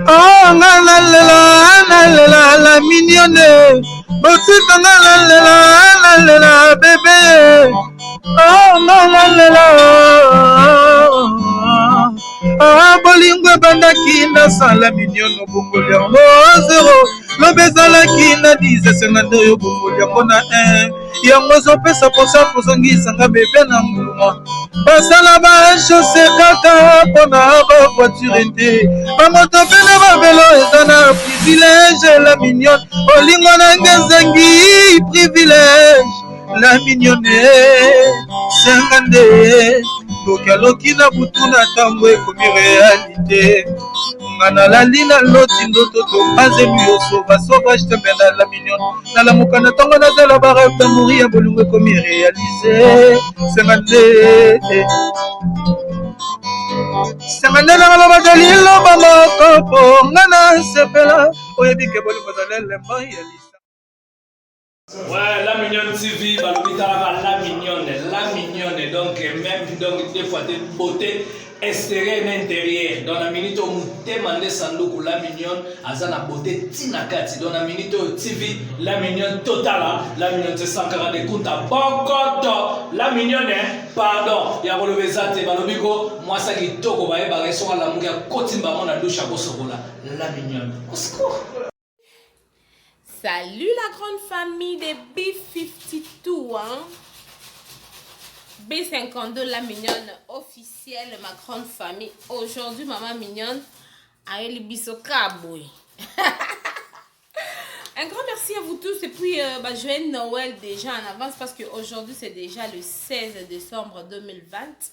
Oh, la mignonne. Botita la bébé. Oh, ah, bolingo bandaki na sala mignonne bongoli yango 0 lobezalaki na 10 52 oyo bongoli yango na 1 yango ozopesa posa kozongisanga bebe na mbuma basala bashose kaka mpona bavoiture te bamoto mpe na bavelo eza na privilege la mignonne olingo nange ezangi privilege la mignonne senga nde tokaloki na butu na ntango ekomi realite nga nalali na loti ndoto topazelu yo sauvage tembe na la mignonne nalamuka na ntango nazala bareve d'amouri ya bolingo ekomi réalise senga nde nanga loba liloba moko mpo nga nasepela oyebike bolingo ezala elemba ya lisa. Ouais, la mignonne TV, la mignonne, donc même donc des fois des beautés extérieures et intérieures. Dans la minute où nous demandons sans la mignonne, à la beauté tinakati. Dans la minute où TV, la mignonne totale, la mignonne c'est 140 kunta bokoto, la mignonne, pardon, il y a relevé ça, balobiko, moi ça qui toko bae bareso la mouka kotimba mon a douche à bosokola, la mignonne. Au secours. Salut la grande famille des B52, hein? B52, la mignonne officielle, ma grande famille. Aujourd'hui, maman mignonne a eu le bisokaboui. Un grand merci à vous tous et puis joyeux Noël déjà en avance parce qu'aujourd'hui c'est déjà le 16 décembre 2020.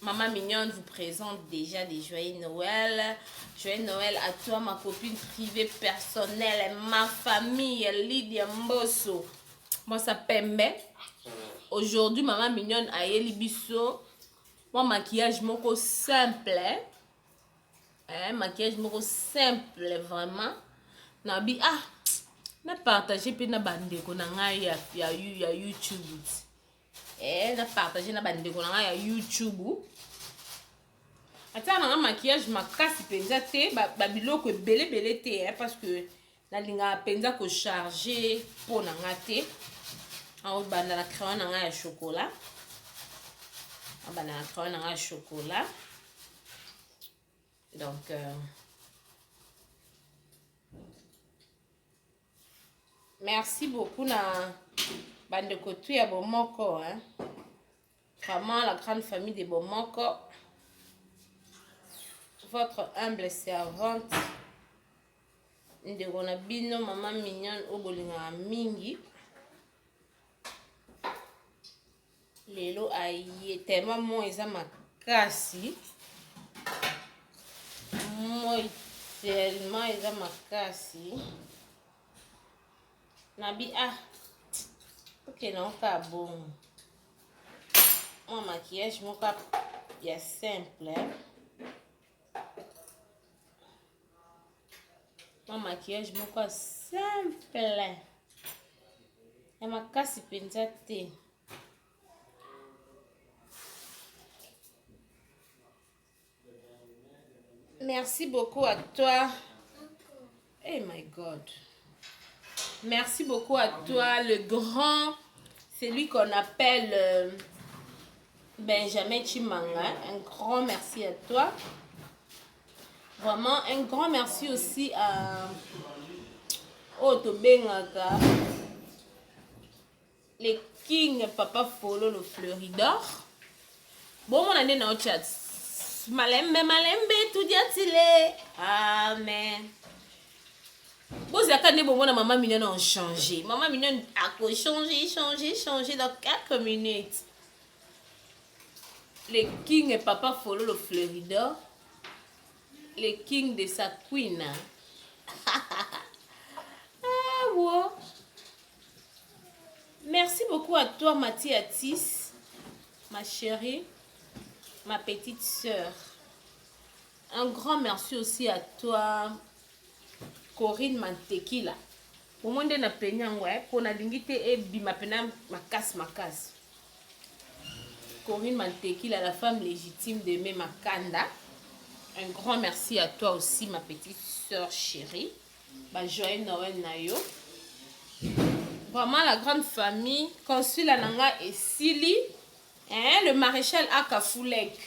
Maman mignonne vous présente déjà des joyeux Noël. Joyeux Noël à toi, ma copine privée, personnelle, ma famille, Lydia Mbosso. Moi, ça Pembe. Aujourd'hui, maman mignonne a eu biso. Moi, maquillage moko simple. Maquillage moko simple, vraiment. Nabi, na partager pe na bandeko na ngai ya YouTube. Na partager na bandeko na ngai ya YouTube. Attends, un maquillage makasi penza te ba biloko belé te parce que na linga penza ko charger pour na ngate. En banda la crayon na ya chocolat. En banda la crayon na ya chocolat. Donc merci beaucoup na bandeko tu ya bomoko hein. Vraiment la grande famille de bomoko. Votre humble servante ndeko na bino maman mignonne obolinga mingi lelo aye tellement mo eza makasi mo tellement eza makasi nabi ok non ka bon mon maquillage moko ya simple mon maquillage moko simple ya makasi penza te. Merci beaucoup à toi. Oh my God. Merci beaucoup à toi, le grand, celui qu'on appelle Benjamin Chimanga. Un grand merci à toi. Vraiment, un grand merci aussi à Otto Bengaka, le King Papa Folo, le Fleuridor. Bon, mon année dans le chat. Malembe, tout diatile. Amen. Bon, c'est quand maman mignonne a changé. Maman mignonne a changé dans 4 minutes. Le King Papa Folo, le Fleuridor. Le king de sa queen. Wow. Merci beaucoup à toi, Mathiatis, ma chérie, ma petite sœur. Un grand merci aussi à toi, Corinne Mantekila. Pour moi, je suis pour la lingite et bimapena makas. Corinne Mantekila, la femme légitime de Makanda. Un grand merci à toi aussi, ma petite soeur chérie. Bah, joyeux Noël Nayo. Vraiment la grande famille. Consul Ananga et Sili. Hein, le maréchal Akafoulek.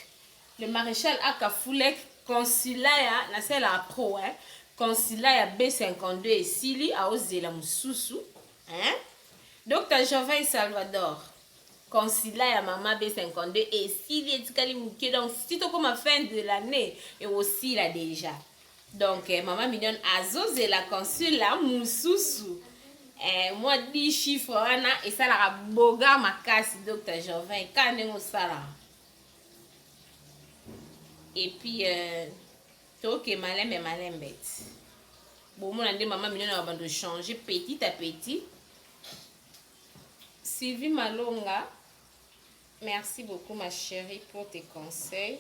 Le maréchal Akafoulek. Consulat na c'est la pro. Hein. Consulat B52 et Sili à Ozela Moussoussou. Hein. Docteur Jovain Salvador. Consulat à Mama B52 et Sili Etikali Mouké. Donc, si tu comme à fin de l'année, et aussi là déjà. Donc, Maman Mignonne Azo, c'est la consulat Moussoussou. Moi, 10 chiffres, et ça la boga ma casse, Docteur Jovain. Quand on ça là. Et puis, ok, malin bête. Bon, mon andé, Maman Mignonne a besoin de changer petit à petit. Sylvie Malonga, merci beaucoup ma chérie pour tes conseils.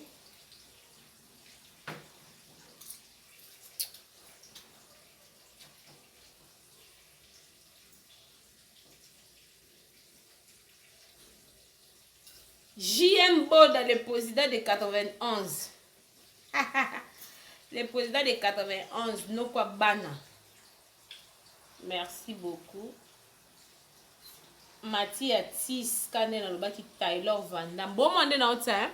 JM Boda, le président de 91. Le président de 91, Nokwa Bana. Merci beaucoup. Mathias Kane na lobaki Taylor Vanda. Bon monde na ota.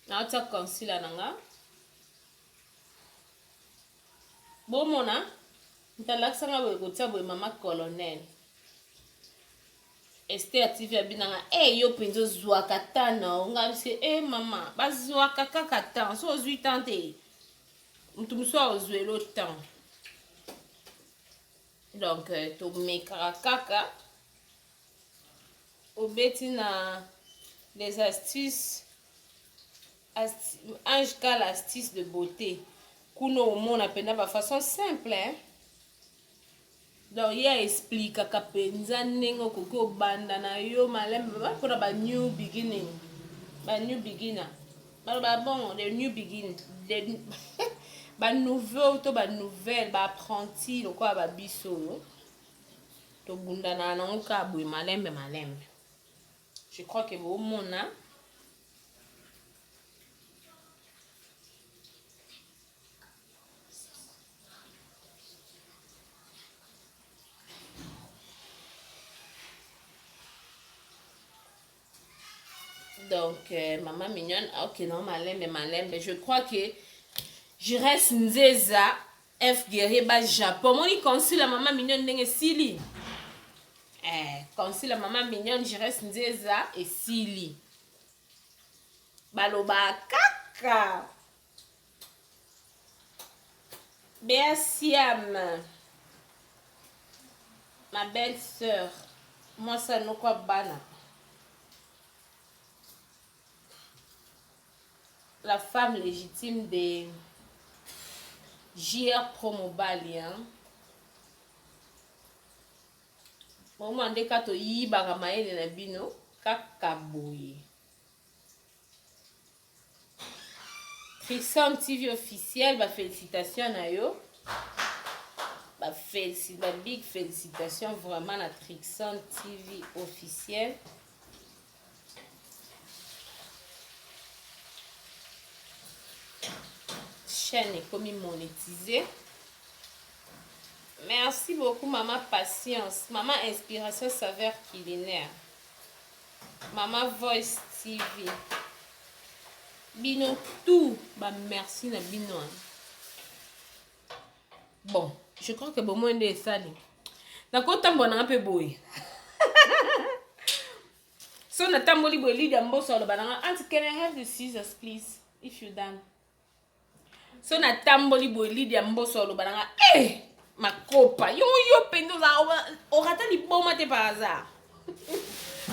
Na ota consul nanga. Bon mona. Ntalakisanga boye kotia boye mama colonel. Esther TV abinanga yo penzo zwaka tana nga bise mama bazwaka kaka tan so ozwi tante mutu muso ozwelo tan. Donc to mekara kaka obeti na les astuces Ange Cal astuce de beauté kuno omona pena ba façon simple hein. Donc il explique kaka penza nengo koko banda na yo malembe ba pour ba new beginning. Ba new beginner. Ba bon the new beginning. Ba nouveau to ba nouvelle ba apprenti lo kwa ba biso. To bunda na nka boy malembe. Je crois que vous mona. Donc, Maman Mignonne, ok, non, malembe. Je crois que je reste Nzeza, F. Guerrier, Japon. Moi, il consul la Maman Mignonne, n'est Sili. Consul la Maman Mignonne, je reste Nzeza et Sili. Baloba kaka. Béa Siam. Ma belle sœur. Moi, ça nous quoi bana. La femme légitime de JR Promobali. Bon, moi, on kato yi bagamaye na bino kakaboye. Trixon TV officiel, bah félicitations à yo. Bah big félicitations vraiment à Trixon TV officiel. Chaîne est comme monétisée. Merci beaucoup maman patience, maman inspiration saveur culinaire, maman voice TV. Bino tout, bah merci na bino. Bon, je crois que bon moins de ça. D'accord, tant bon un peu boy. So na tamboli boy leader mboso lo bananga. Auntie, can I have the scissors please if you done? So na tamboli boy leader mboso lo bananga. Ma copa, yo pendo za orata li boma te par hasard.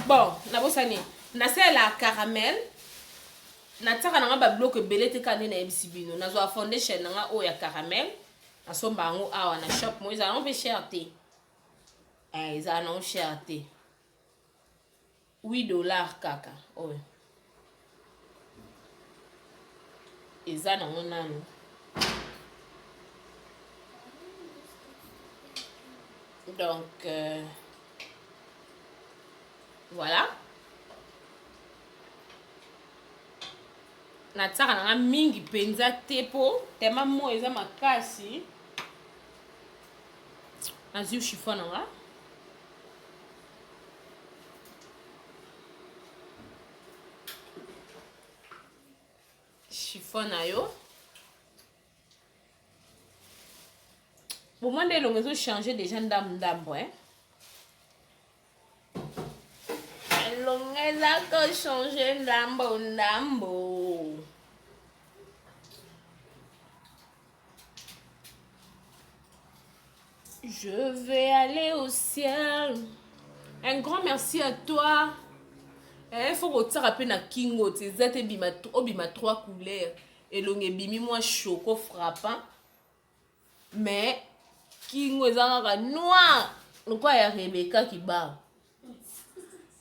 Bon, na bosani, na c'est la caramel. Na tsaka na ba bloc belete kane na ebisibino. Na zo a foundation na o ya caramel. Na so bango awa na shop mo za on pe cherté. Za non cherté. $8 kaka. Oh. Eza na nanu. Donc, voilà. nataka nanga mingi penza te po tema mo eza makasi nazwi chiffon nanga chiffon na yo bomoi nde elongo ezochanger déjà ndambo elongo eza kochange ndambo je vais aller au ciel. Un grand merci à toi. Il faut que tu rappelles na kingo tes ate bima 3 couleurs et longue bimi moi choco frappant mais kingo ezanga noir lokwa ya Rebecca qui ba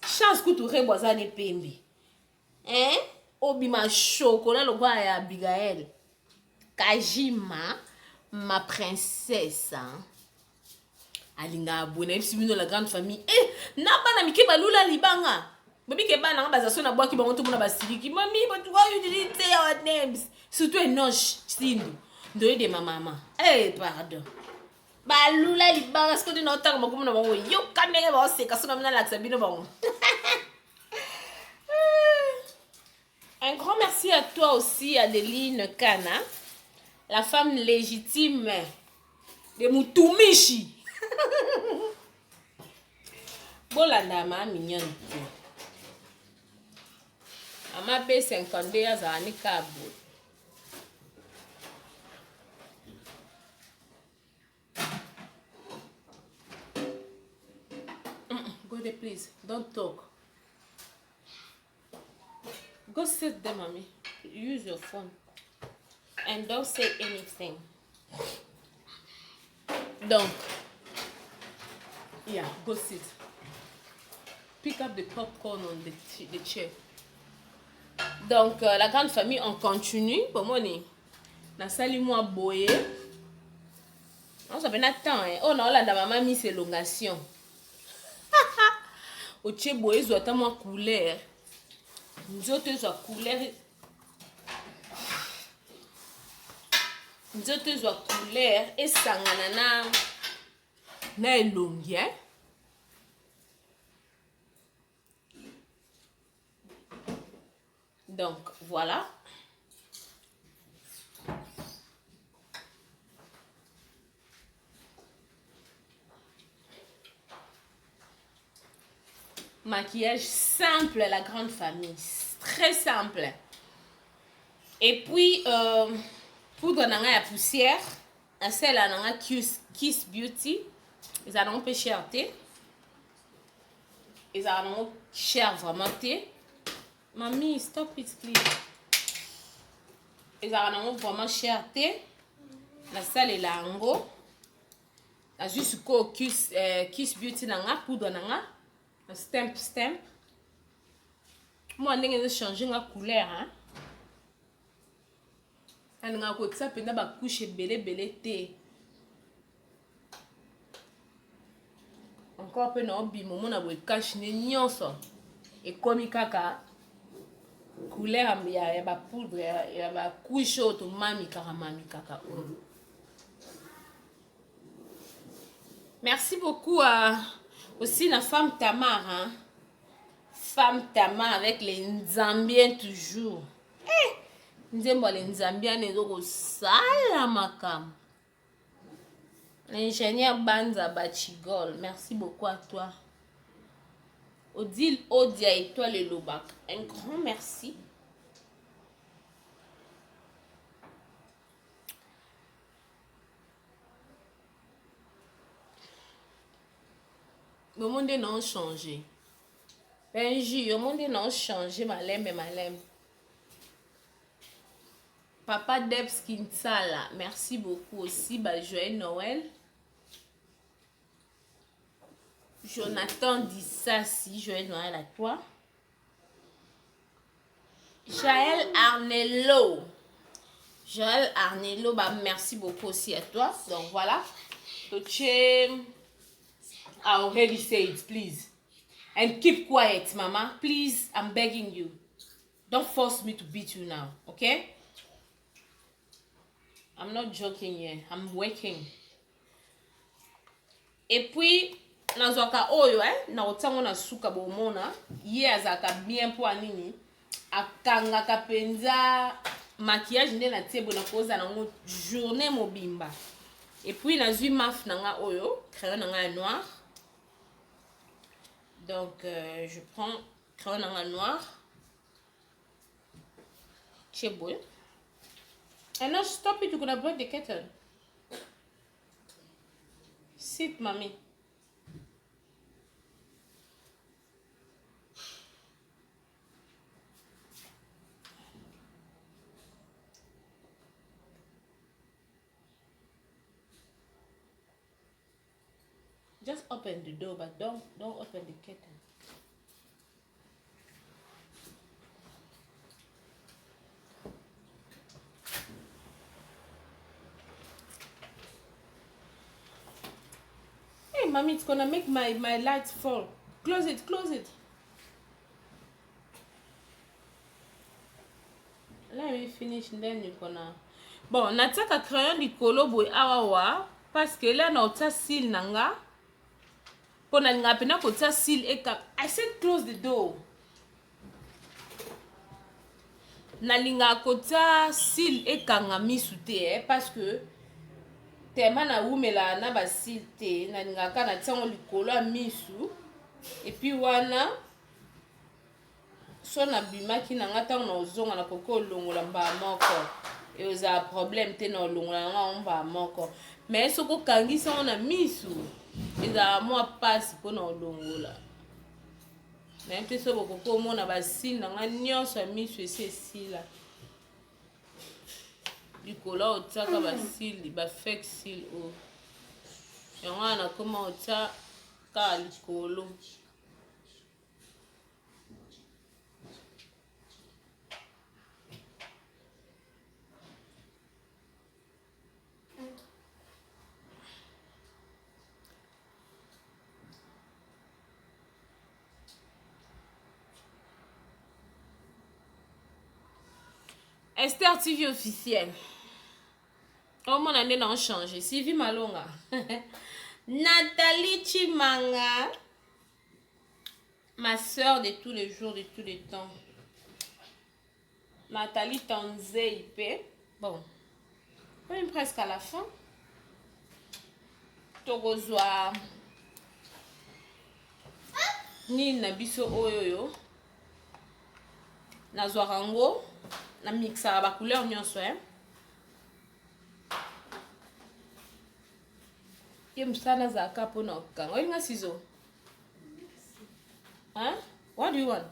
chance que tu reboisa ne pembe obima chocolat lokwa ya Abigail Kajima ma princesse alinga abona ebisibino la grande famille nabana mike balula libanga babike bana nga bazaso na bwaki bango tomona basiliki mami batuka utilité our names surtout enoche sindu ndoye de ma maman pardon balula libanga siko dina otanga makumu na bango yoka ndenge baoseka so na mina lakisa bino bango. Un grand merci à toi aussi Adeline Kana, la femme légitime de Mutumishi. Bolanda ma mignonne. Ama B52 azani kabo. Go there please, don't talk. Go sit there, mommy. Use your phone. And don't say anything. Donc, yeah, go sit. Pick up the popcorn on the chair. Donc, la grande famille, on continue. Pour moi, na sali moi boye. On s'appelle Nathan. Oh non, là, la maman mis ses longations. Au tché boye, soit à moi couleur. Nous autres, soit couleur. Nous autres, soit couleur. Et sanganana. Na elongi, hein. Donc, voilà. Maquillage simple, la grande famille. Très simple. Et puis, poudre nanga ya poussière. Un sel nanga Kiss Beauty. Ils en ont peu cher. Ils en ont cher vraiment. Mamie, stop it, please. Ils ont vraiment cher. La salle est là en gros. La juste Kiss Beauty nanga poudre nanga. Stamp. Moi, je vais changer la couleur. Je vais changer la couche belé. Encore un peu de bi moment na bo cache ne nyonso. Et comme kaka couleur ya ba poudre ya ba couche auto mami kaka. Merci beaucoup à aussi la femme Tamar, hein? Femme Tamar avec les Nzambiens toujours. Nzembo les Nzambiens ne zo sala makam. L'ingénieur Banza Bachigol, merci beaucoup à toi. Odile Odia et toi le Lobac, un grand merci. Le monde n'a pas changé. Benji, le monde n'a pas changé, malem. Papa Debs Kinsala, merci beaucoup aussi. Joyeux Noël. Jonathan Dissassi, joyeux Noël à toi. Jaël Arnello, merci beaucoup aussi à toi. Donc voilà. I already say it, please. And keep quiet, Mama. Please, I'm begging you. Don't force me to beat you now, okay? I'm not joking here. I'm working. Et puis, nazwaka oyo, na otango na suka bomona, ye azaka bien po anini, akangaka penza maquillage nde na tie bona koza nango journée mobimba. Et puis, nazwi maf nanga oyo, crayon nanga noir. Donc, je prends crayon nanga noir. Cheboy. And now stop it, you're gonna break the kettle. Sit, mommy. Just open the door, but don't open the kettle. Hey, mommy, it's gonna make my lights fall. Close it, close it. Let me finish and then you're gonna... Bon, nataka crayon likolo boy awawa parce que là na ota seal nanga. Pona nga pena ko ta seal eka. I said close the door. Na linga ko ta seal eka nga misute parce que tema na umela na ba seal te na linga kana tsango likolo a misu et puis wana so na bimaki na ngata na ozonga na koko longola mba moko et oza problème te na longola nga mba moko mais soko kangisa na misu eza moi passe pour na longola même te so koko mona ba seal na nga nyonso a misu esi la likolo otaka ba seal ba fake seal o yango na koma otaka likolo. Esther TV officiel. Oh mon année n'a changé. Sylvie Malonga. Nathalie Chimanga. Ma soeur de tous les jours, de tous les temps. Nathalie Tanzeipe. Bon. On est presque à la fin. Togozwa. Ni nabiso oyoyo. Nazwarango. Na mixa ba couleur nyonso ye msana za kapo na okanga olinga sizo huh? What do you want?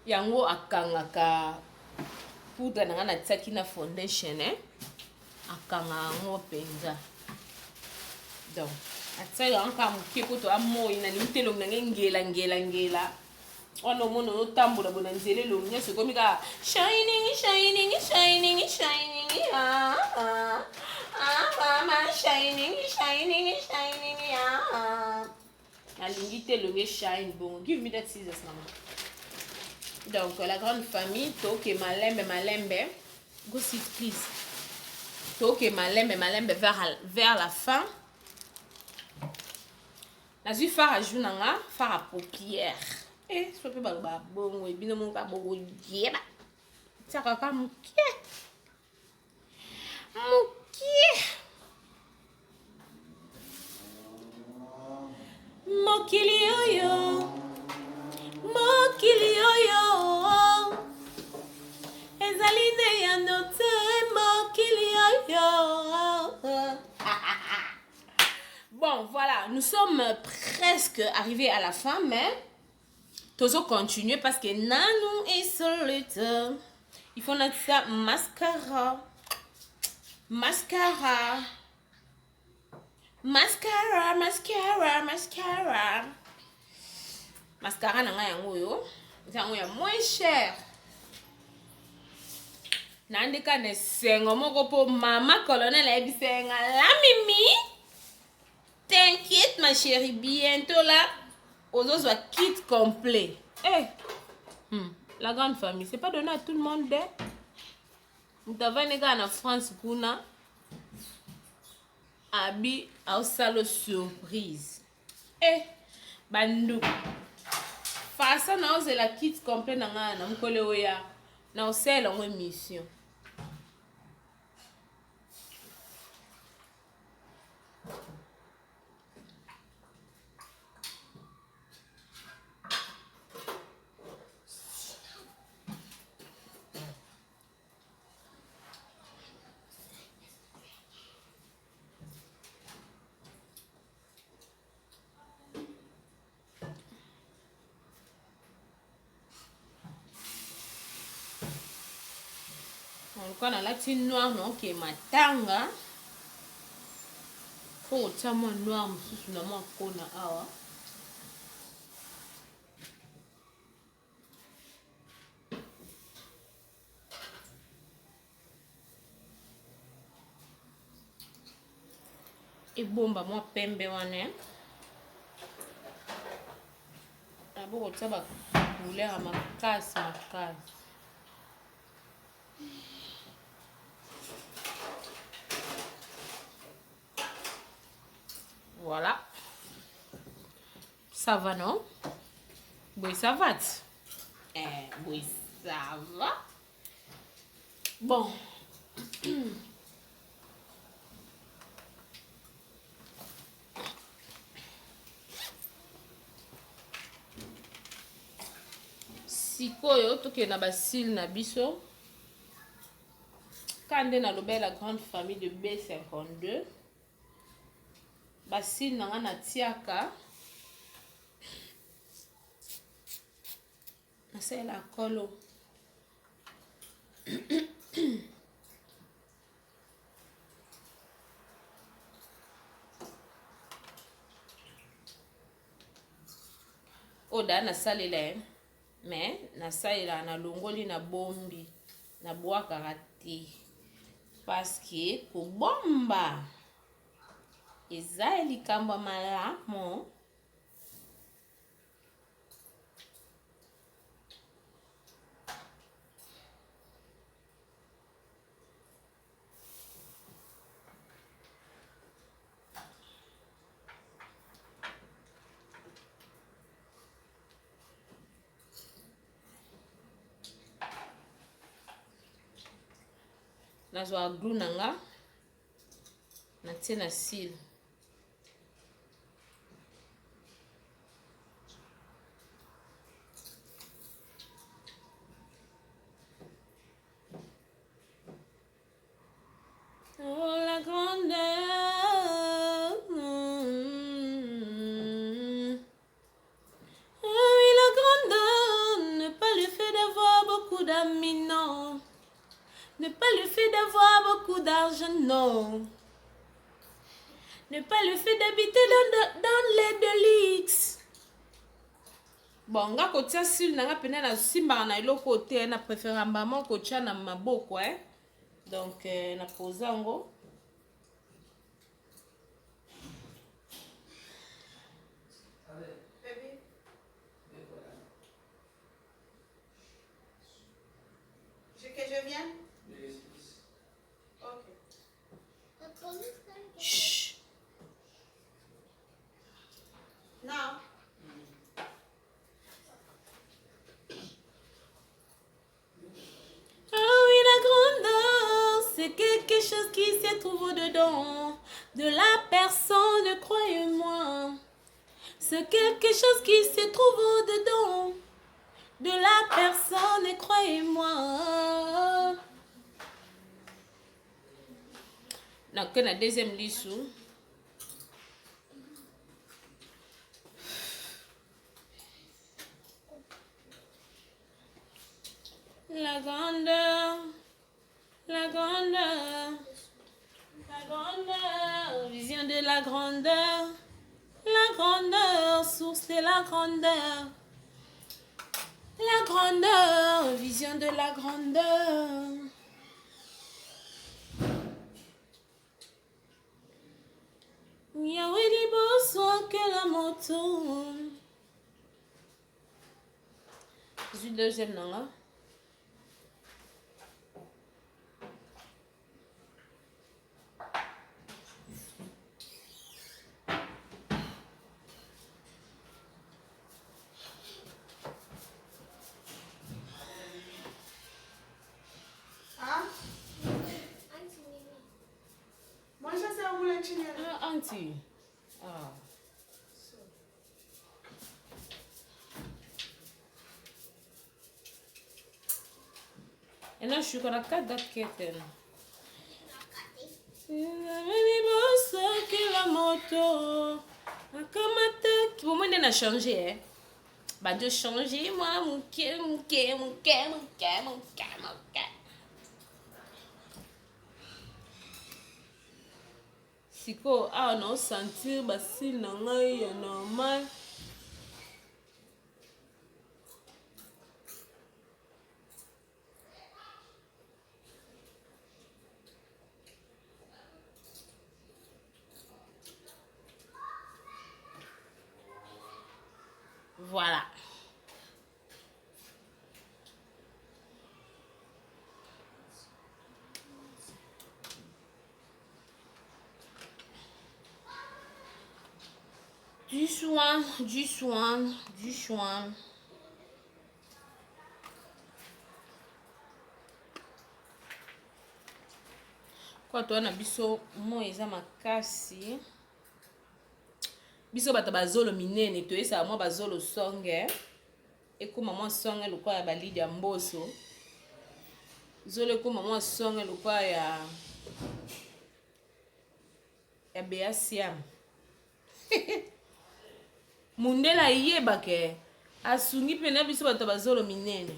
Yango akangaka poudre na ngana tsaki na foundation akanga ngo penza donc atsaga anka mukie poto amoyi na limtelo na ngela ono mono no tambola bona nzele lo nyeso komika shining mama shining na lingite lo nge shine bon give me that scissors mama. Donc la grande famille toke malembe go sit please toke malembe vers la fin nazui fard à joue nanga fard à paupières et so pe ba bongo e bino mon ka bongo yeba tsaka ka mukie mokili oyo ezali ya note mokili oyo. Bon voilà, nous sommes presque arrivés à la fin mais toujours continuer parce que nanou est solide. Il faut notre ça mascara mascara nanga yango yo yango ya moins cher nandika na esengo moko mpo mama colonel ayebisenga la mimi t'inquiète ma chérie bientôt là ozozwa kit complet la grande famille c'est pas donné à tout le monde de moto avandi kaka na France kuna abi aosala surprise banduku fasa naozela kit complet na ngai na mokolo oya naosala yango émission kwa nalati noir naoke matanga fo otia mwa noir mosusu na mwa kona awa ebomba mwa pembe wana naboko otia bacouleur makasi makasi voilà ça va non oui ça va oui ça va bon sikoyo tokende na basile na biso kande naloba la grande famille de B52 basile nanga natiaka nasalela kolo oda nasalela mais nasalela nalongoli na bombi nabwakaka te parce que kobomba eza likambo malamu nazwa glue nanga natie na cile oh la grandeur oui la grandeur ne pas le fait d'avoir beaucoup d'amis non ne pas le fait d'avoir beaucoup d'argent, non. Ne pas le fait d'habiter dans les deluxe. Bon, nga kotia sil nanga pene na simba na iloko te na préfère maman kotia na maboko Donc na pozango. Que je vienne? Chut. Non. Ah oui, la grandeur, c'est quelque chose qui se trouve au-dedans de la personne, croyez-moi. C'est quelque chose qui se trouve au-dedans de la personne, croyez-moi. Donc, la deuxième lissou. La grandeur, la grandeur, la grandeur, vision de la grandeur, source de la grandeur. La grandeur, vision de la grandeur. Yahweh liboso que la moto. Je suis deuxième non là. Ah? Moi, je sais où les chinois. Ah, auntie. Ah. Et là, je suis comme à 4 dates qui étaient là. Que la moto. Pour moi, il a changé. Hein. Bah, de changer, moi, mon cœur. Siko, ah, on a senti, bah, si, non, normal. Voilà. Du soin. Kwa to na biso mo eza makasi. Biso bata bazolo minene to esa mo bazolo songe. Ekuma mo songe lokwa ya balidi ya mboso. Zolo ekuma mo songe lokwa ya Bea Siam. Mundela yeba ke asungi pena biso bata bazolo minene.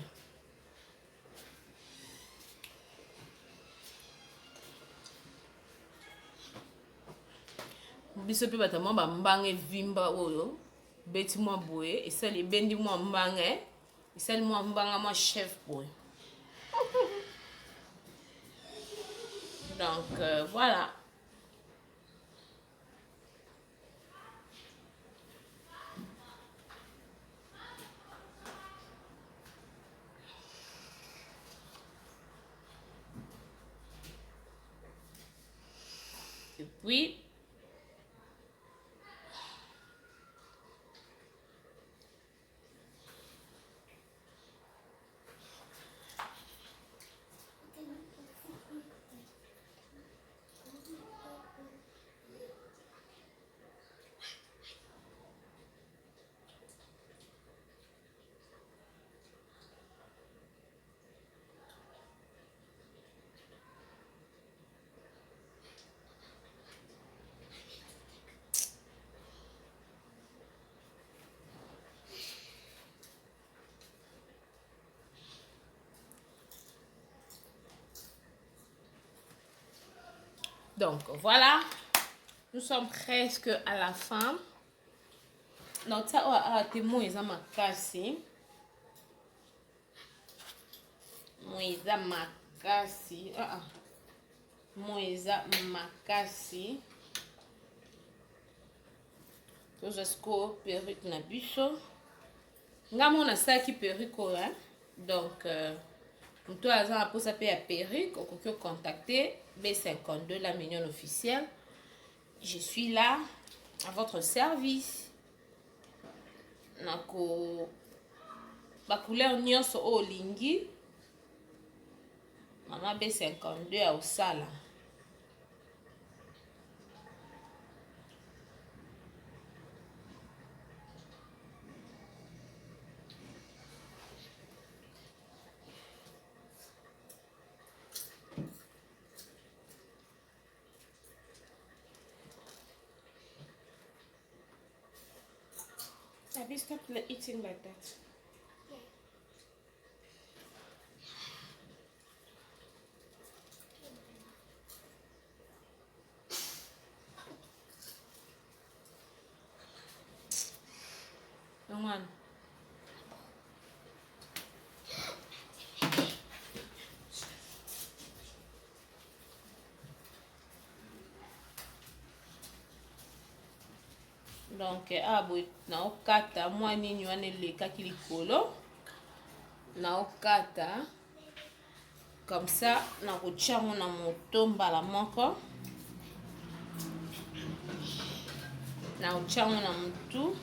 Biso pe bata mwa bambange vimba oyo beti mwa boye esali bendi mwa mbange esali mwa mbanga mwa chef boy. Donc voilà. Et puis donc voilà, nous sommes presque à la fin. Donc ça a été moins makasi. Moins makasi. Moins makasi. Jusqu'au perruque na biso. Ngamo na saki perruque hein. Donc Mto azan pour sa paye à perruque, au coco contacter B52 la mignonne officielle. Je suis là à votre service. Nako ba couleur nyonso o lingi. Maman B52 à Osala. Abby, stop eating like that. Come on. Donc boye naokata mwa nini wana elekaki likolo naokata comme ça nakotia yango na moto mbala moko naotia yango na motu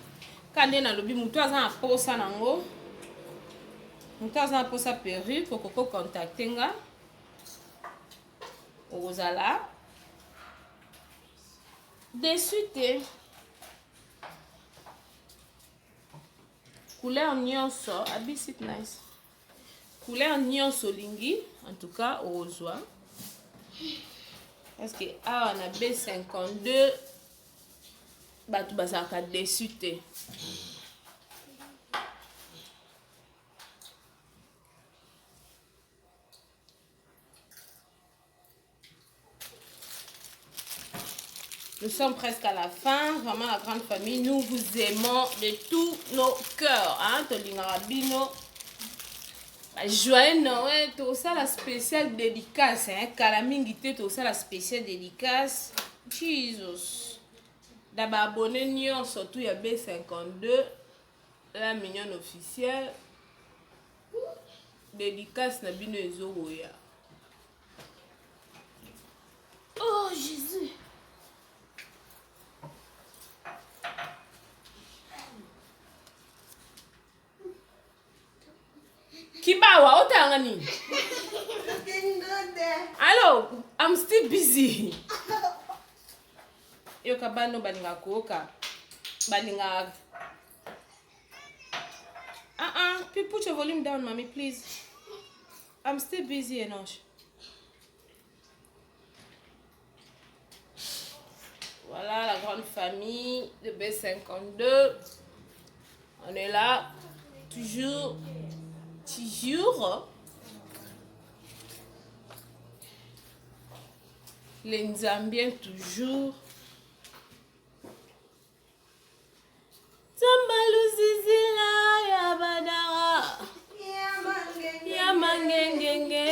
ka nde nalobi motu aza na posa nango motu aza na posa perruque okoko contacte nga okozala dessus te couleur nyonso abisit nice couleur nyonso olingi en tout cas okozwa parce que awa na B52 bato bazalaka dessus te Nous sommes presque à la fin. Vraiment, la grande famille, nous vous aimons de tous nos cœurs. Hein? Tolingarabino. Joyeux Noël, tout ça la spéciale dédicace. Hein? Kalamingité, tout ça la spéciale dédicace. Jesus. D'abord, abonnez-nous, surtout il y a B52. La mignonne officielle. Dédicace na bino ezoroya. Oh Jésus. Kibawa, otanga nini? Hello, I'm still busy. Yo kabano baninga koka. Baninga. Put your volume down, mommy, please. I'm still busy, Enoch. Voilà la grande famille de B52. On est là, toujours. Les Nzambiens toujours. Tambaluzizila ya badara. Ya mangengenge.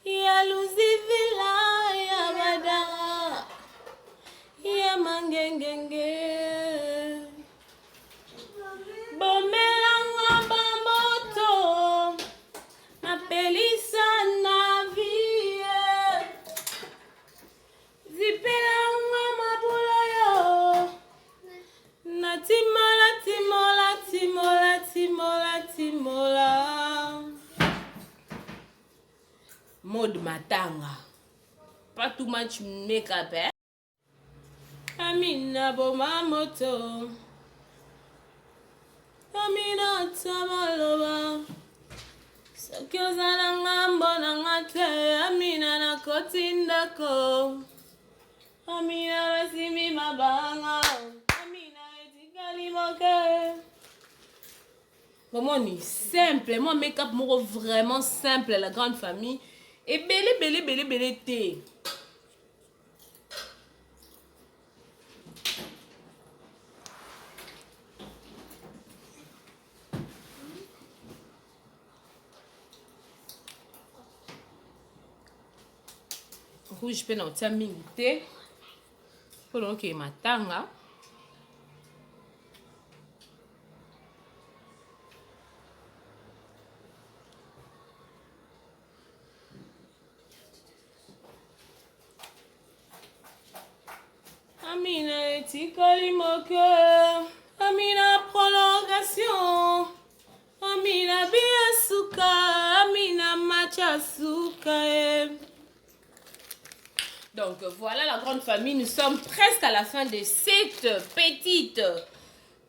Ya luzivila ya badara. Ya mangengenge. Bomelanga bamoto. Napelisa na vie. Zipelanga mabulayo. Natimola, timola, timola, timola, timola. Mode matanga. Pas too much makeup, eh? Amina boma moto. Amina tabaloba. Sakyoza na ngambo na ngate. Amina na kotindako. Amina wasimi mabanga. Amina etikali moke. Vraiment simple. Moi make-up moko vraiment simple. La grande famille. Et belé thé. Rouge pe na otia mingi te. Pour que matanga. Amina etikali moke. Amina prolongation. Amina biasuka. Amina machasuka. Donc voilà la grande famille, nous sommes presque à la fin de cette petite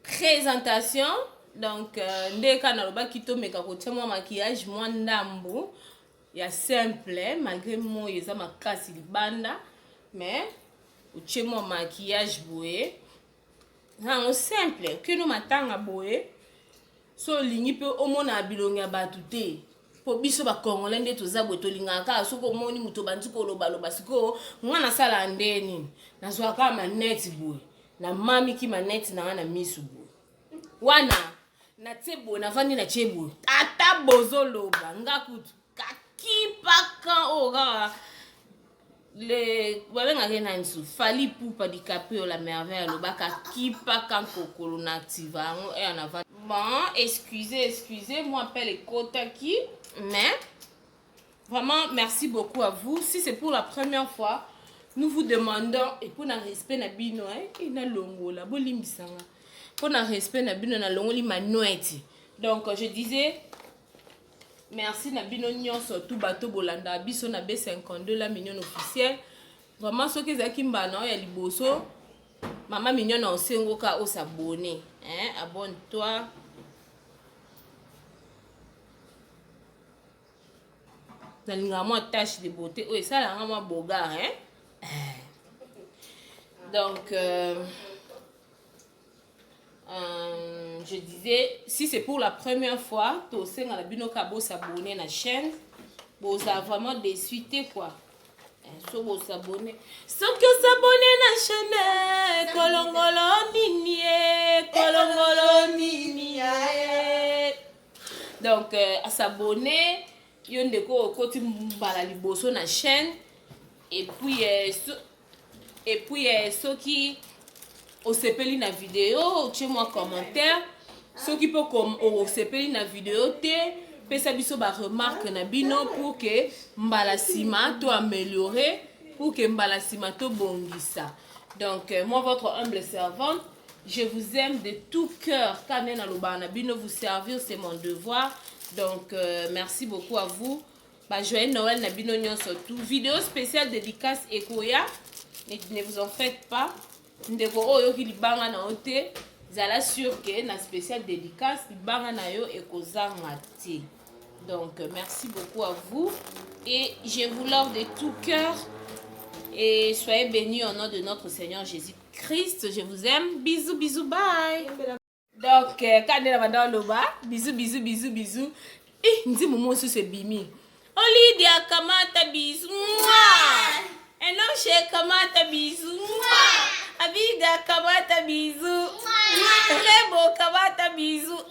présentation. Donc ndeka na loba kito meka kotia mwa maquillage mwa ndambo ya simple malgré mo yeza makasi libanda mais utie mwa maquillage boye hango simple que no matanga boye so lingi pe omona bilonga batu te. Po biso ba Congolais nde toza boye tolingaka soko omoni muto banzi koloba loba siko mwana sala ndeni nazwa ka maneti boye na mami ki maneti na wana misu boye wana na tebo na vandi na chebo ata bozo loba ngakutu kakipaka oga le babenga kena nsu fali pupa DiCaprio la merveille lobaka kipa kan kokolo na activa et en avant. Bon, excusez, moi appelle les kotaki, mais vraiment merci beaucoup à vous. Si c'est pour la première fois, nous vous demandons et pour un respect na bino et na longo la bolimbisanga. Pour un respect na bino na longo li manoueti. Donc je disais merci na bino nyonso tout bateau bolanda biso na B52 la million officielle. Vraiment ce que zaki mbana ya liboso maman mignon na osengo ka o s'abonner hein, abonne-toi. Dans moi tâche de beauté oui ça la moi boga hein. Donc je disais si c'est pour la première fois to senga la bino ka bo s'abonner na chaîne bo ça vraiment de suite quoi. So bo s'abonner so que s'abonner na chaîne kolongolo nini donc à s'abonner yonde ko koti mbala liboso na chaîne et puis soki osepeli na vidéo tient moi commentaire soki peut comme osepeli na vidéo te pesa biso ba remarque na bino pour que mbala sima to améliorer pour que mbala sima to bongisa. Donc moi votre humble servante, je vous aime de tout cœur. Kanena lobana bino vous servir c'est mon devoir. Donc merci beaucoup à vous. Bah joyeux Noël na bino nyon surtout. Vidéo spéciale dédicace Ekoya. Ne vous en faites pas. Ndeko oyo ki libanga na ote. Zala sûr que na spécial dédicace libanga na yo ekozanga te. Donc merci beaucoup à vous et je vous l'offre de tout cœur et soyez bénis au nom de notre Seigneur Jésus-Christ. Je vous aime. Bisous, bisous, bye. Donc quand on va dans le bas, bisous, bisous, bisous, bisous. Et nous disons moi c'est bimi. Olidia kamata bisous. Et non chez kamata bisous. Abida kamata bisous. Rebo kamata bisous.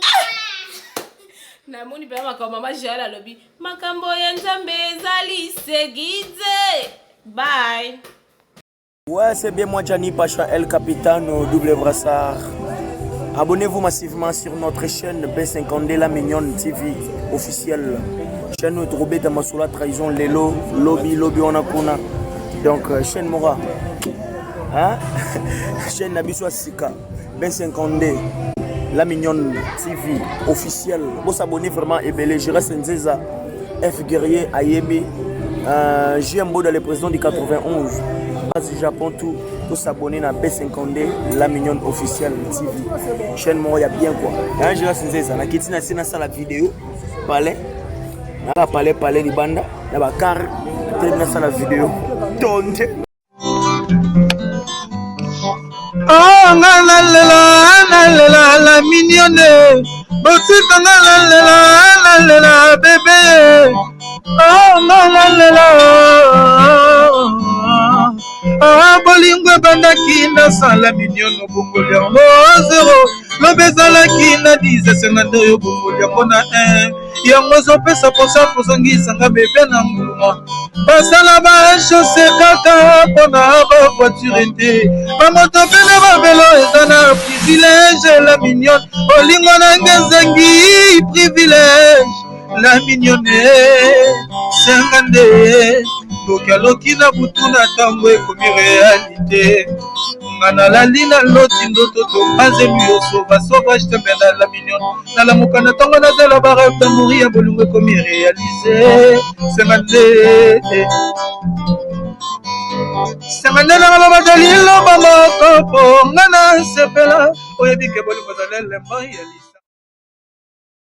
Na moni pema kwa mama jala lobi makambo ya nzambe ezali segize. Bye. Ouais, c'est bien moi Gianni Pacha El Capitano double brassard. Abonnez-vous massivement sur notre chaîne B52 La Mignonne TV officielle. Chaîne Troubé Damasoula Trahison Lelo Lobby Onakuna. Donc chaîne Mora. Hein? Chaîne Nabiswa Sika B52 La Mignonne TV officielle. Vous s'abonnez vraiment et belé. Je reste Nzeza F Guerrier Ayebe. JMBO dans les présidents du 91. Du Japon tout s'abonner à B52 La Mignonne officielle TV. Chaîne moi il y a bien quoi. Hein, je reste Nzeza. Na kitina sina ça la vidéo. Palais. Na palais libanda. Na ba car terminer ça la vidéo. Tonte. Oh la mignonne, botita la bébé. Oh ah bolingo bandaki na sala mignonne bongoli yango 0 lobezalaki na 10 senganda oyo bongoli yango na 1 yango zopesa posa kozongisa nga bebe na mbuma basala bachose kaka mpona bavoiture te bamoto mpe na bavelo eza na privilège la mignonne olingo nange ezengi privilège la mignonne sengande tokaloki na butu na ntango ekomi réalité nga nalali na loti ndoto topanzemi yo sauvage tembenda la mignonne nalamuka na ntango nazala barêve d'amour ya bolingo ekomi réalisé sengande nanga loba liloba moko mpo nga nasepela oyebi ke bolingo ezala elembo ya